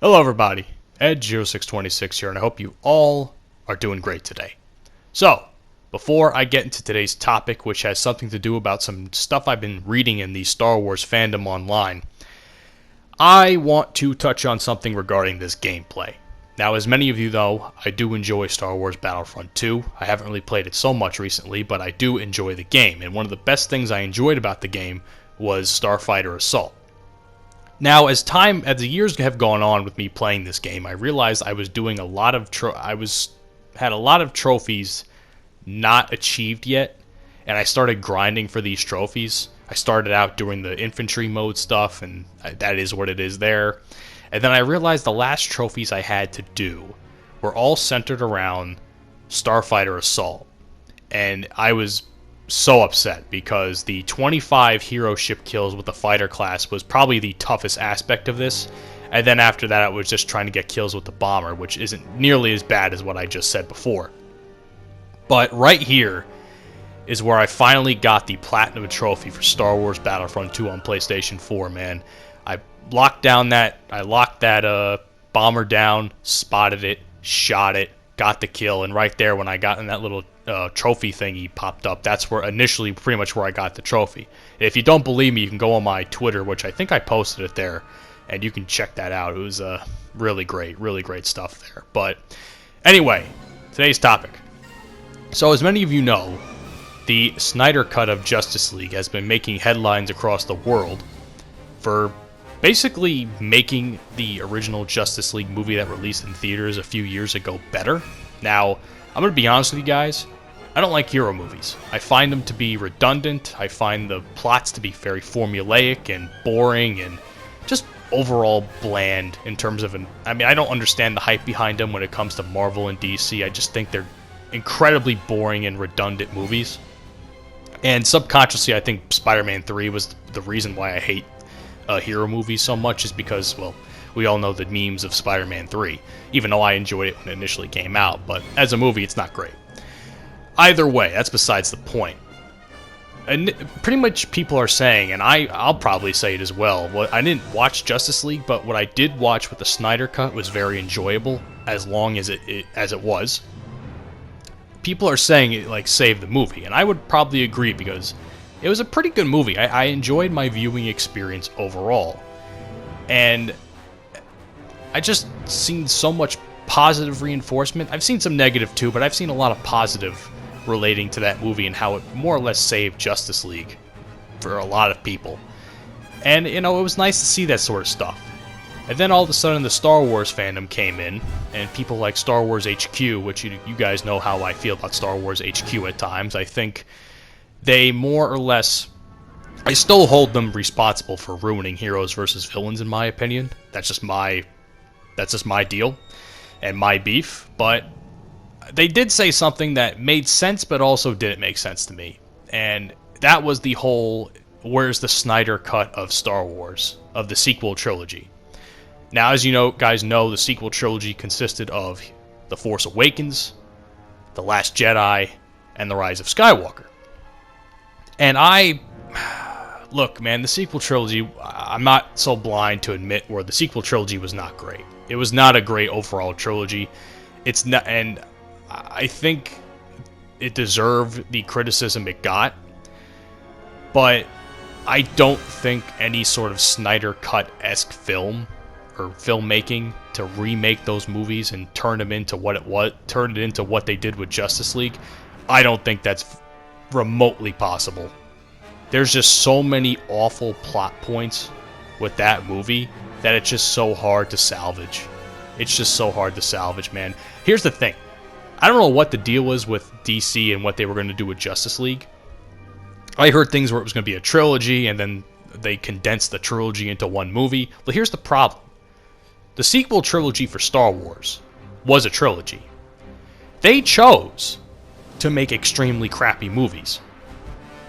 Hello everybody, Ed0626 here, and I hope you all are doing great today. So, before I get into today's topic, which has something to do about some stuff I've been reading in the Star Wars fandom online, I want to touch on something regarding this gameplay. Now, as many of you know, I do enjoy Star Wars Battlefront 2. I haven't really played it so much recently, but I do enjoy the game, and one of the best things I enjoyed about the game was Starfighter Assault. Now, as the years have gone on with me playing this game, I realized I was doing a lot of had a lot of trophies not achieved yet, and I started grinding for these trophies. I started out doing the infantry mode stuff, and that is what it is there. And then I realized the last trophies I had to do were all centered around Starfighter Assault, and I was so upset because the 25 hero ship kills with the fighter class was probably the toughest aspect of this, and then after that I was just trying to get kills with the bomber, which isn't nearly as bad as what I just said before. But right here is where I finally got the Platinum Trophy for Star Wars Battlefront 2 on PlayStation 4, man. I locked that bomber down, spotted it, shot it, got the kill, and right there when I got in that little trophy thingy popped up, that's where initially pretty much where I got the trophy. If you don't believe me, you can go on my Twitter, which I think I posted it there, and you can check that out. It was really great stuff there. But anyway, today's topic. So as many of you know, the Snyder cut of Justice League has been making headlines across the world for basically making the original Justice League movie that released in theaters a few years ago better. Now, I'm going to be honest with you guys, I don't like hero movies. I find them to be redundant, I find the plots to be very formulaic and boring and just overall bland in terms of I don't understand the hype behind them when it comes to Marvel and DC. I just think they're incredibly boring and redundant movies. And subconsciously, I think Spider-Man 3 was the reason why I hate hero movies so much, is because, well, we all know the memes of Spider-Man 3, even though I enjoyed it when it initially came out, but as a movie, it's not great. Either way, that's besides the point. And pretty much people are saying, and I'll probably say it as well, I didn't watch Justice League, but what I did watch with the Snyder cut was very enjoyable, as long as it was. People are saying it like saved the movie, and I would probably agree because it was a pretty good movie. I enjoyed my viewing experience overall, and I just seen so much positive reinforcement. I've seen some negative too, but I've seen a lot of positive relating to that movie and how it more or less saved Justice League for a lot of people. And, you know, it was nice to see that sort of stuff. And then all of a sudden the Star Wars fandom came in, and people like Star Wars HQ, which you guys know how I feel about Star Wars HQ at times. I think they more or less, I still hold them responsible for ruining heroes versus villains, in my opinion. That's just my deal and my beef. But they did say something that made sense but also didn't make sense to me, and that was the whole where's the Snyder cut of Star Wars, of the sequel trilogy. Now, as you guys know, the sequel trilogy consisted of The Force Awakens, The Last Jedi, and The Rise of Skywalker. And look, man, the sequel trilogy, I'm not so blind to admit where the sequel trilogy was not great. It was not a great overall trilogy. It's not, and I think it deserved the criticism it got, but I don't think any sort of Snyder Cut-esque film or filmmaking to remake those movies and turn it into what they did with Justice League, I don't think that's remotely possible. There's just so many awful plot points with that movie that it's just so hard to salvage. It's just so hard to salvage, man. Here's the thing. I don't know what the deal was with DC and what they were going to do with Justice League. I heard things where it was going to be a trilogy, and then they condensed the trilogy into one movie. But here's the problem. The sequel trilogy for Star Wars was a trilogy. They chose to make extremely crappy movies.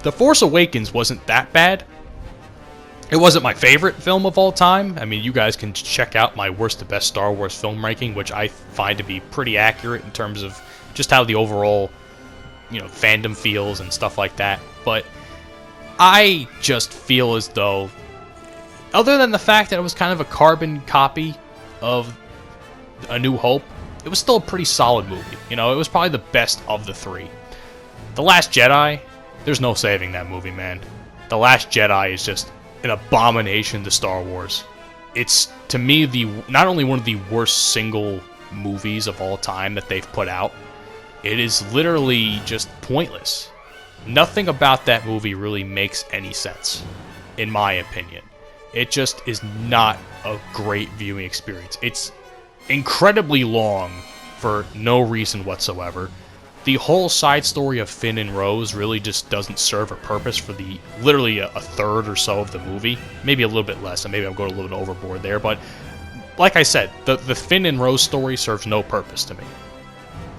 The Force Awakens wasn't that bad. It wasn't my favorite film of all time. I mean, you guys can check out my worst to best Star Wars film ranking, which I find to be pretty accurate in terms of just how the overall, fandom feels and stuff like that. But I just feel as though, other than the fact that it was kind of a carbon copy of A New Hope, it was still a pretty solid movie. You know, it was probably the best of the three. The Last Jedi, there's no saving that movie, man. The Last Jedi is just an abomination to Star Wars. It's, to me, not only one of the worst single movies of all time that they've put out, it is literally just pointless. Nothing about that movie really makes any sense, in my opinion. It just is not a great viewing experience. It's incredibly long for no reason whatsoever. The whole side story of Finn and Rose really just doesn't serve a purpose for literally a third or so of the movie. Maybe a little bit less, and maybe I'm going a little bit overboard there, but like I said, the Finn and Rose story serves no purpose to me.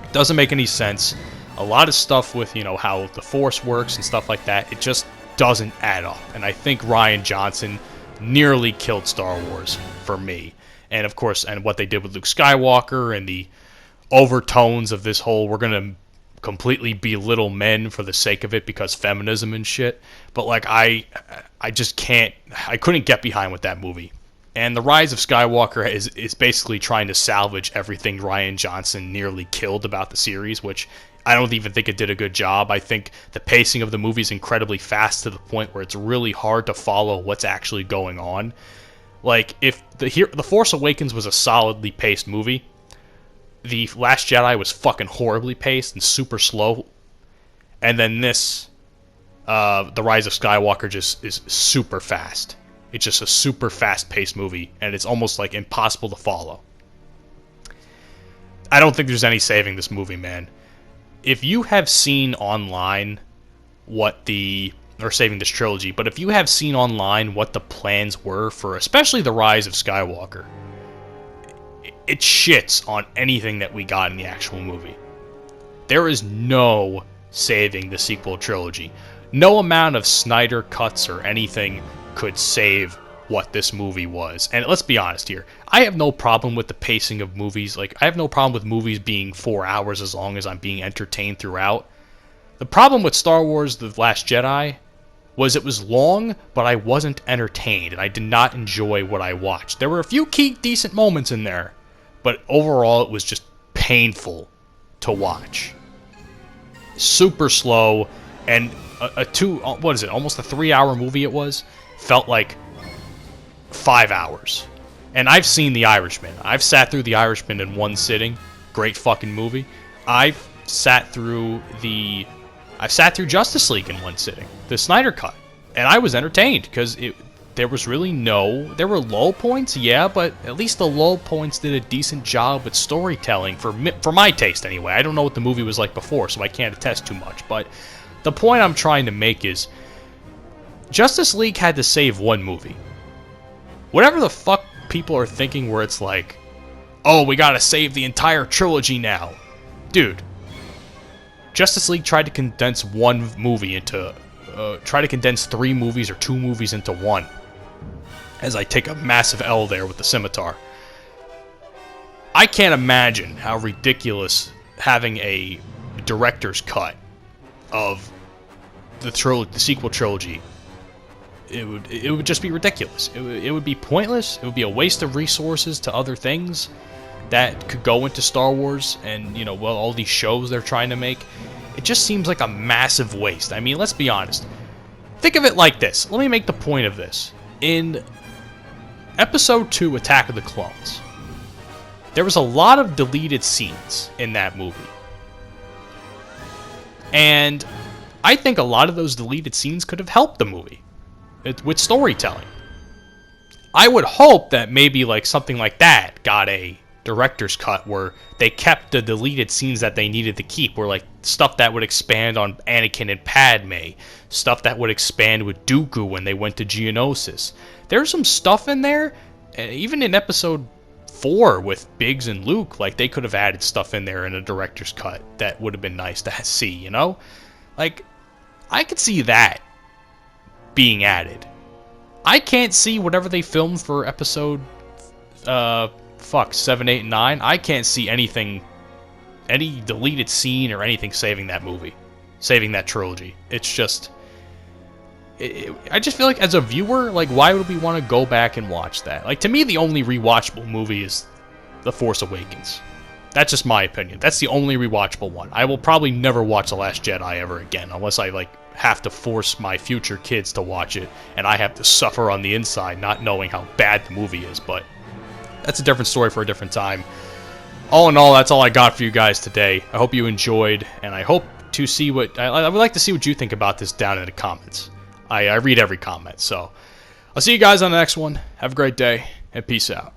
It doesn't make any sense. A lot of stuff with, you know, how the Force works and stuff like that, it just doesn't add up. And I think Rian Johnson nearly killed Star Wars for me. And of course, and what they did with Luke Skywalker and the overtones of this whole, we're going to completely belittle men for the sake of it because feminism and shit. But like, I just can't, I couldn't get behind with that movie. And The Rise of Skywalker is basically trying to salvage everything Rian Johnson nearly killed about the series, which I don't even think it did a good job. I think the pacing of the movie is incredibly fast to the point where it's really hard to follow what's actually going on. Like, if The Force Awakens was a solidly paced movie, The Last Jedi was fucking horribly paced and super slow. And then this, The Rise of Skywalker just is super fast. It's just a super fast-paced movie, and it's almost like impossible to follow. I don't think there's any saving this movie, man. If you have seen online or saving this trilogy, but if you have seen online what the plans were for especially The Rise of Skywalker, it shits on anything that we got in the actual movie. There is no saving the sequel trilogy. No amount of Snyder cuts or anything could save what this movie was. And let's be honest here, I have no problem with the pacing of movies. Like, I have no problem with movies being 4 hours as long as I'm being entertained throughout. The problem with Star Wars The Last Jedi was it was long, but I wasn't entertained, and I did not enjoy what I watched. There were a few key decent moments in there, but overall it was just painful to watch. Super slow, and almost a 3-hour movie it was, felt like 5 hours. And I've seen The Irishman. I've sat through The Irishman in one sitting. Great fucking movie. I've sat through Justice League in one sitting, the Snyder Cut, and I was entertained because there were low points, yeah, but at least the low points did a decent job with storytelling for my taste anyway. I don't know what the movie was like before, so I can't attest too much, but the point I'm trying to make is Justice League had to save one movie. Whatever the fuck people are thinking where it's like, oh, we gotta save the entire trilogy now. Dude, Justice League tried to condense one movie try to condense 3 movies or 2 movies into one. As I take a massive L there with the scimitar. I can't imagine how ridiculous having a director's cut of the sequel trilogy. It would just be ridiculous. It would be pointless. It would be a waste of resources to other things that could go into Star Wars and, you know, well, all these shows they're trying to make. It just seems like a massive waste. I mean, let's be honest. Think of it like this. Let me make the point of this. In Episode 2, Attack of the Clones, there was a lot of deleted scenes in that movie. And I think a lot of those deleted scenes could have helped the movie with storytelling. I would hope that maybe like something like that got a director's cut where they kept the deleted scenes that they needed to keep, where like stuff that would expand on Anakin and Padme, stuff that would expand with Dooku when they went to Geonosis. There's some stuff in there, even in Episode 4 with Biggs and Luke, like they could have added stuff in there in a director's cut that would have been nice to see, you know? Like, I could see that being added. I can't see whatever they filmed for Episode 7, 8, and 9. I can't see anything, any deleted scene or anything saving that movie, saving that trilogy. It's just, I just feel like as a viewer, like, why would we want to go back and watch that? Like, to me, the only rewatchable movie is The Force Awakens. That's just my opinion. That's the only rewatchable one. I will probably never watch The Last Jedi ever again, unless I, like, have to force my future kids to watch it, and I have to suffer on the inside not knowing how bad the movie is, but that's a different story for a different time. All in all, that's all I got for you guys today. I hope you enjoyed, and I hope to see what... I would like to see what you think about this down in the comments. I read every comment, so I'll see you guys on the next one. Have a great day, and peace out.